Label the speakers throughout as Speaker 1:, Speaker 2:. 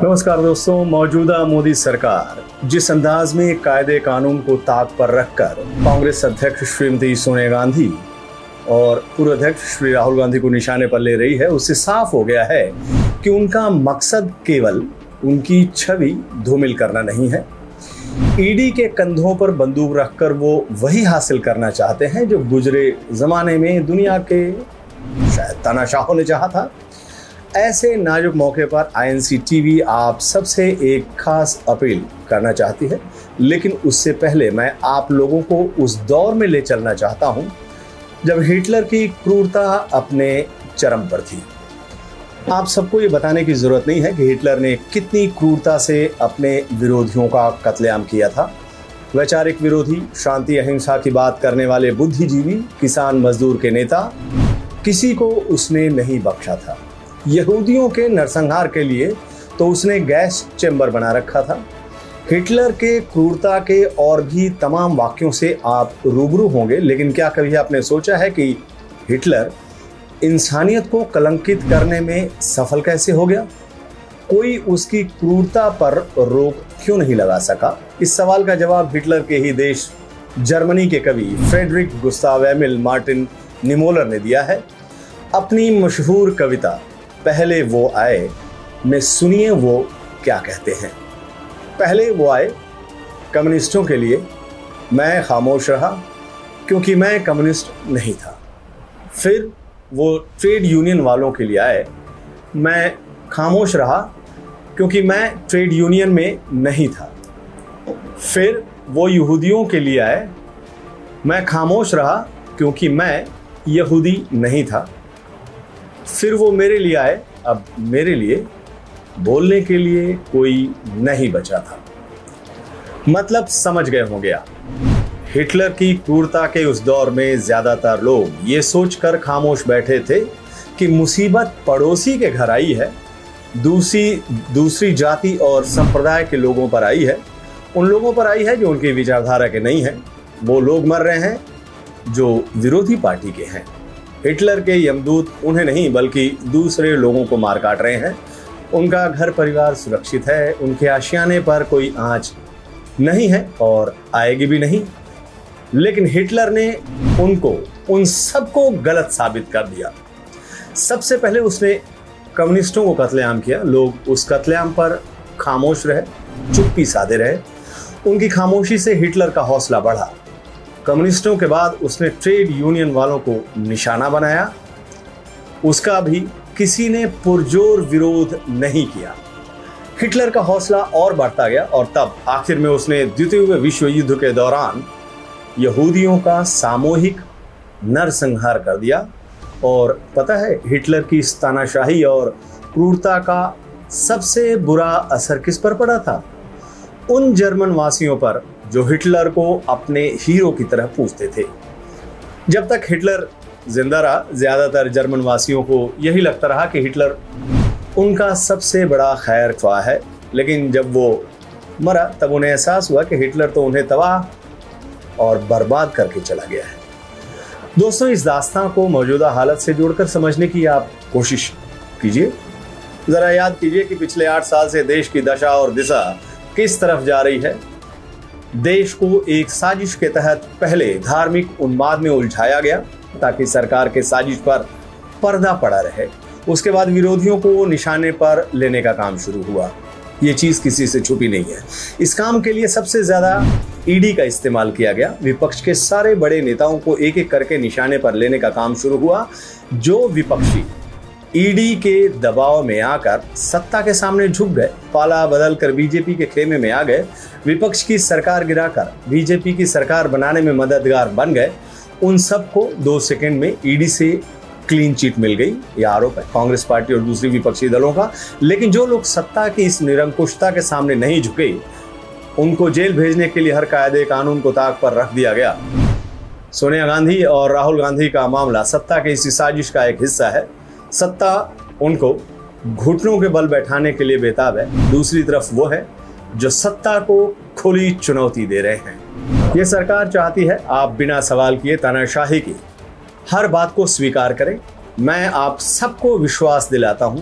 Speaker 1: नमस्कार दोस्तों, मौजूदा मोदी सरकार जिस अंदाज में कायदे कानून को ताक पर रखकर कांग्रेस अध्यक्ष श्रीमती सोनिया गांधी और पूर्व अध्यक्ष श्री राहुल गांधी को निशाने पर ले रही है, उससे साफ हो गया है कि उनका मकसद केवल उनकी छवि धूमिल करना नहीं है। ईडी के कंधों पर बंदूक रखकर वो वही हासिल करना चाहते हैं जो गुजरे जमाने में दुनिया के शायद तानाशाहों ने चाहा था। ऐसे नाजुक मौके पर आईएनसी टीवी आप सबसे एक खास अपील करना चाहती है, लेकिन उससे पहले मैं आप लोगों को उस दौर में ले चलना चाहता हूं जब हिटलर की क्रूरता अपने चरम पर थी। आप सबको ये बताने की जरूरत नहीं है कि हिटलर ने कितनी क्रूरता से अपने विरोधियों का कत्लेआम किया था। वैचारिक विरोधी, शांति अहिंसा की बात करने वाले बुद्धिजीवी, किसान मजदूर के नेता, किसी को उसने नहीं बख्शा था। यहूदियों के नरसंहार के लिए तो उसने गैस चेंबर बना रखा था। हिटलर के क्रूरता के और भी तमाम वाक्यों से आप रूबरू होंगे, लेकिन क्या कभी आपने सोचा है कि हिटलर इंसानियत को कलंकित करने में सफल कैसे हो गया? कोई उसकी क्रूरता पर रोक क्यों नहीं लगा सका? इस सवाल का जवाब हिटलर के ही देश जर्मनी के कवि फ्रेडरिक गुस्ताव एमिल मार्टिन निमोलर ने दिया है अपनी मशहूर कविता पहले वो आए में। सुनिए वो क्या कहते हैं। पहले वो आए कम्युनिस्टों के लिए, मैं खामोश रहा क्योंकि मैं कम्युनिस्ट नहीं था। फिर वो ट्रेड यूनियन वालों के लिए आए, मैं खामोश रहा क्योंकि मैं ट्रेड यूनियन में नहीं था। फिर वो यहूदियों के लिए आए, मैं खामोश रहा क्योंकि मैं यहूदी नहीं था। फिर वो मेरे लिए आए, अब मेरे लिए बोलने के लिए कोई नहीं बचा था। मतलब समझ गए होंगे आप। हिटलर की क्रूरता के उस दौर में ज्यादातर लोग ये सोचकर खामोश बैठे थे कि मुसीबत पड़ोसी के घर आई है, दूसरी जाति और संप्रदाय के लोगों पर आई है, उन लोगों पर आई है जो उनकी विचारधारा के नहीं हैं। वो लोग मर रहे हैं जो विरोधी पार्टी के हैं। हिटलर के यमदूत उन्हें नहीं बल्कि दूसरे लोगों को मार काट रहे हैं। उनका घर परिवार सुरक्षित है, उनके आशियाने पर कोई आंच नहीं है और आएगी भी नहीं। लेकिन हिटलर ने उन सबको गलत साबित कर दिया। सबसे पहले उसने कम्युनिस्टों को कत्लेआम किया। लोग उस कत्लेआम पर खामोश रहे, चुप्पी साधे रहे। उनकी खामोशी से हिटलर का हौसला बढ़ा। कम्युनिस्टों के बाद उसने ट्रेड यूनियन वालों को निशाना बनाया। उसका भी किसी ने पुरजोर विरोध नहीं किया। हिटलर का हौसला और बढ़ता गया और तब आखिर में उसने द्वितीय विश्व युद्ध के दौरान यहूदियों का सामूहिक नरसंहार कर दिया। और पता है हिटलर की इस तानाशाही और क्रूरता का सबसे बुरा असर किस पर पड़ा था? उन जर्मन वासियों पर जो हिटलर को अपने हीरो की तरह पूजते थे। जब तक हिटलर जिंदा रहा, ज्यादातर जर्मन वासियों को यही लगता रहा कि हिटलर उनका सबसे बड़ा खैर ख्वाह है। लेकिन जब वो मरा तब उन्हें एहसास हुआ कि हिटलर तो उन्हें तबाह और बर्बाद करके चला गया है। दोस्तों, इस दास्तान को मौजूदा हालत से जोड़कर समझने की आप कोशिश कीजिए। जरा याद कीजिए कि पिछले 8 साल से देश की दशा और दिशा किस तरफ जा रही है। देश को एक साजिश के तहत पहले धार्मिक उन्माद में उलझाया गया ताकि सरकार के साजिश पर पर्दा पड़ा रहे। उसके बाद विरोधियों को निशाने पर लेने का काम शुरू हुआ। ये चीज किसी से छुपी नहीं है। इस काम के लिए सबसे ज्यादा ईडी का इस्तेमाल किया गया। विपक्ष के सारे बड़े नेताओं को एक एक करके निशाने पर लेने का काम शुरू हुआ। जो विपक्षी ईडी के दबाव में आकर सत्ता के सामने झुक गए, पाला बदलकर बीजेपी के खेमे में आ गए, विपक्ष की सरकार गिराकर बीजेपी की सरकार बनाने में मददगार बन गए, उन सबको 2 सेकंड में ईडी से क्लीन चिट मिल गई। यह आरोप है कांग्रेस पार्टी और दूसरी विपक्षी दलों का। लेकिन जो लोग सत्ता की इस निरंकुशता के सामने नहीं झुके, उनको जेल भेजने के लिए हर कायदे कानून को ताक पर रख दिया गया। सोनिया गांधी और राहुल गांधी का मामला सत्ता के इसी साजिश का एक हिस्सा है। सत्ता उनको घुटनों के बल बैठाने के लिए बेताब है। दूसरी तरफ वो है जो सत्ता को खुली चुनौती दे रहे हैं। ये सरकार चाहती है आप बिना सवाल किए तानाशाही की हर बात को स्वीकार करें। मैं आप सबको विश्वास दिलाता हूं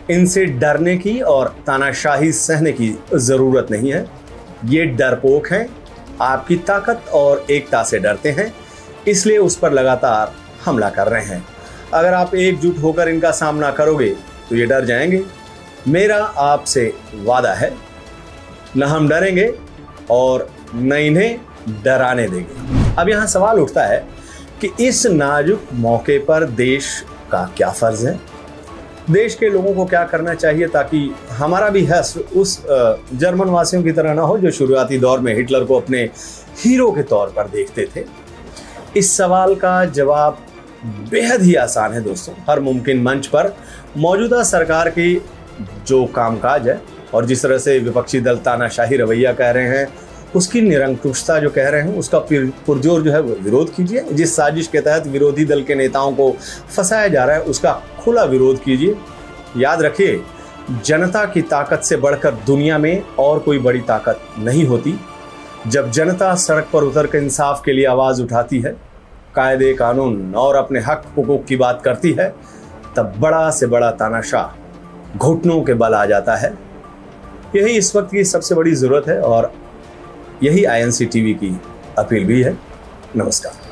Speaker 1: इनसे डरने की और तानाशाही सहने की जरूरत नहीं है। ये डरपोक हैं, आपकी ताकत और एकता से डरते हैं, इसलिए उस पर लगातार हमला कर रहे हैं। अगर आप एकजुट होकर इनका सामना करोगे तो ये डर जाएंगे। मेरा आपसे वादा है, न हम डरेंगे और न इन्हें डराने देंगे। अब यहाँ सवाल उठता है कि इस नाजुक मौके पर देश का क्या फर्ज है, देश के लोगों को क्या करना चाहिए ताकि हमारा भी हश्र उस जर्मन वासियों की तरह ना हो जो शुरुआती दौर में हिटलर को अपने हीरो के तौर पर देखते थे। इस सवाल का जवाब बेहद ही आसान है दोस्तों। हर मुमकिन मंच पर मौजूदा सरकार की जो कामकाज है और जिस तरह से विपक्षी दल तानाशाही रवैया कह रहे हैं, उसकी निरंकुशता जो कह रहे हैं, उसका पुरजोर जो है वो विरोध कीजिए। जिस साजिश के तहत विरोधी दल के नेताओं को फंसाया जा रहा है उसका खुला विरोध कीजिए। याद रखिए, जनता की ताकत से बढ़कर दुनिया में और कोई बड़ी ताकत नहीं होती। जब जनता सड़क पर उतर कर इंसाफ के लिए आवाज़ उठाती है, कायदे कानून और अपने हक हुकूक की बात करती है, तब बड़ा से बड़ा तानाशाह घुटनों के बल आ जाता है। यही इस वक्त की सबसे बड़ी ज़रूरत है और यही INC टीवी की अपील भी है। नमस्कार।